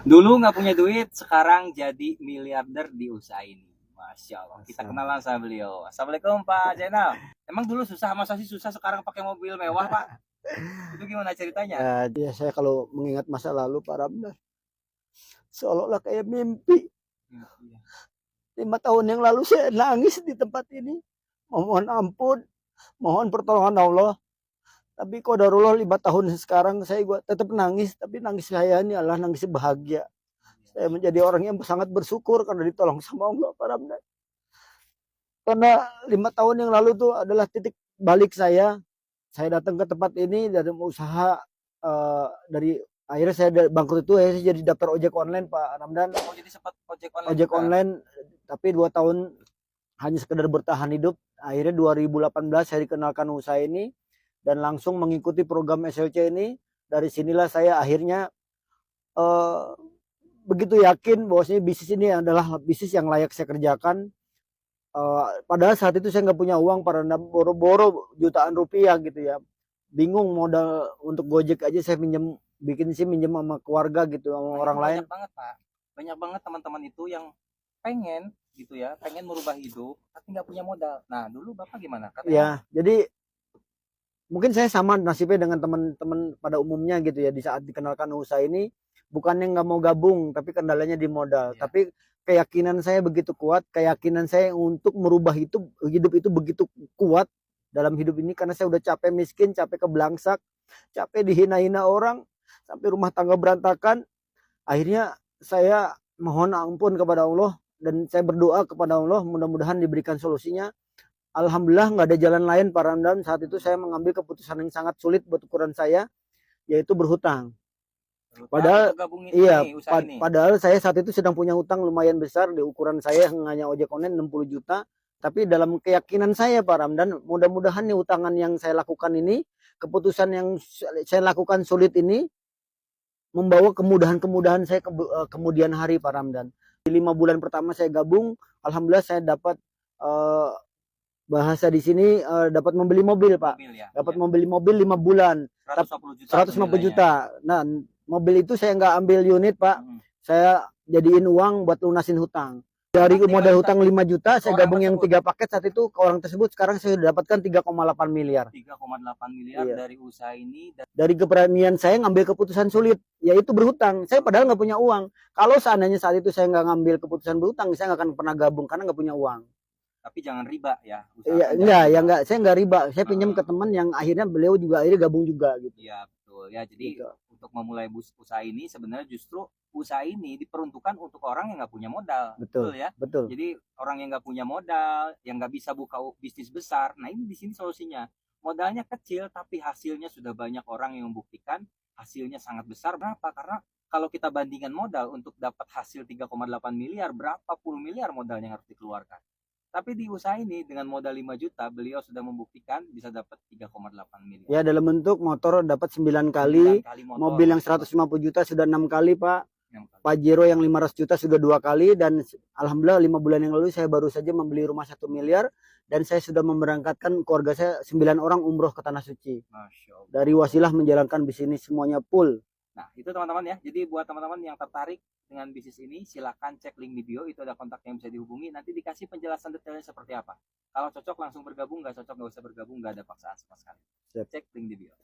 Dulu nggak punya duit, sekarang jadi miliarder di usaha ini. Masya Allah. Kita kenalan sama beliau. Assalamualaikum Pak Zainal. Emang dulu susah, masa sih susah sekarang pakai mobil mewah Pak? Itu gimana ceritanya? Ya, saya kalau mengingat masa lalu Pak Ramdan, seolah-olah kayak mimpi. Iya. 5 tahun yang lalu saya nangis di tempat ini. Mohon ampun, mohon pertolongan Allah. Tapi qadarullah 5 tahun sekarang saya tetap nangis. Tapi nangis saya ini adalah nangis bahagia. Saya menjadi orang yang sangat bersyukur karena ditolong sama Allah Pak Ramdan. Karena 5 tahun yang lalu itu adalah titik balik saya. Saya datang ke tempat ini dari usaha dari akhirnya saya bangkrut itu saya jadi daftar ojek online Pak Ramdan. Oh jadi sempat ojek online Ojek juga? online tapi 2 tahun hanya sekedar bertahan hidup. Akhirnya 2018 saya dikenalkan usaha ini dan langsung mengikuti program SLC ini. Dari sinilah saya akhirnya begitu yakin bahwasanya bisnis ini adalah bisnis yang layak saya kerjakan. Padahal saat itu saya nggak punya uang, pada boro-boro jutaan rupiah gitu ya. Bingung modal untuk Gojek aja saya bikin sih minjem sama keluarga gitu, sama orang lain. Banyak banget Pak. Banyak banget teman-teman itu yang pengen gitu ya, pengen merubah hidup tapi nggak punya modal. Nah dulu Bapak gimana? Ya, jadi mungkin saya sama nasibnya dengan teman-teman pada umumnya gitu ya. Di saat dikenalkan usaha ini, bukannya nggak mau gabung, tapi kendalanya di modal. Ya. Tapi keyakinan saya begitu kuat, keyakinan saya untuk merubah hidup itu begitu kuat dalam hidup ini, karena saya udah capek miskin, capek kebelangsak, capek dihina-hina orang, sampai rumah tangga berantakan. Akhirnya saya mohon ampun kepada Allah dan saya berdoa kepada Allah, mudah-mudahan diberikan solusinya. Alhamdulillah nggak ada jalan lain Pak Ramdan. Saat itu saya mengambil keputusan yang sangat sulit buat ukuran saya, yaitu berhutang. Padahal iya, padahal saya saat itu sedang punya hutang lumayan besar. Di ukuran saya hanya ojek online 60 juta. Tapi dalam keyakinan saya Pak Ramdan, mudah-mudahan nih utangan yang saya lakukan ini, keputusan yang saya lakukan sulit ini, membawa kemudahan-kemudahan saya kemudian hari Pak Ramdan. Di 5 bulan pertama saya gabung, alhamdulillah saya dapat bahasa di sini dapat membeli mobil Pak. Dapat membeli mobil 5 bulan. 150 juta. Nah, mobil itu saya nggak ambil unit Pak. Saya jadiin uang buat lunasin hutang. Dari modal hutang 5 juta, saya gabung yang 3 paket saat itu ke orang tersebut. Sekarang saya sudah dapatkan 3,8 miliar. 3,8 miliar iya. Dari usaha ini. Dari keberanian saya ngambil keputusan sulit, yaitu berhutang. Saya padahal nggak punya uang. Kalau seandainya saat itu saya nggak ngambil keputusan berhutang, saya nggak akan pernah gabung karena nggak punya uang. Tapi jangan riba ya. Iya, enggak, saya enggak riba. Saya pinjam ke teman yang akhirnya beliau juga akhirnya gabung juga gitu. Iya, betul. Ya, jadi gitu. Untuk memulai usaha ini sebenarnya justru usaha ini diperuntukkan untuk orang yang nggak punya modal. Betul ya. Betul. Jadi orang yang nggak punya modal, yang nggak bisa buka bisnis besar. Nah, ini di sini solusinya. Modalnya kecil tapi hasilnya sudah banyak orang yang membuktikan hasilnya sangat besar. Berapa? Karena kalau kita bandingkan modal untuk dapat hasil 3,8 miliar, berapa puluh miliar modalnya yang harus dikeluarkan. Tapi di usaha ini dengan modal 5 juta beliau sudah membuktikan bisa dapat 3,8 miliar. Ya, dalam bentuk motor dapat 9 kali, mobil yang 150 juta sudah 6 kali Pak. Pajero yang 500 juta sudah 2 kali, dan alhamdulillah 5 bulan yang lalu saya baru saja membeli rumah 1 miliar dan saya sudah memberangkatkan keluarga saya 9 orang umroh ke Tanah Suci. Dari wasilah menjalankan bisnis semuanya full. Nah, itu teman-teman ya. Jadi buat teman-teman yang tertarik dengan bisnis ini, silakan cek link di bio, itu ada kontak yang bisa dihubungi. Nanti dikasih penjelasan detailnya seperti apa. Kalau cocok langsung bergabung, nggak cocok nggak usah bergabung, nggak ada paksaan sama sekali. Cek link di bio.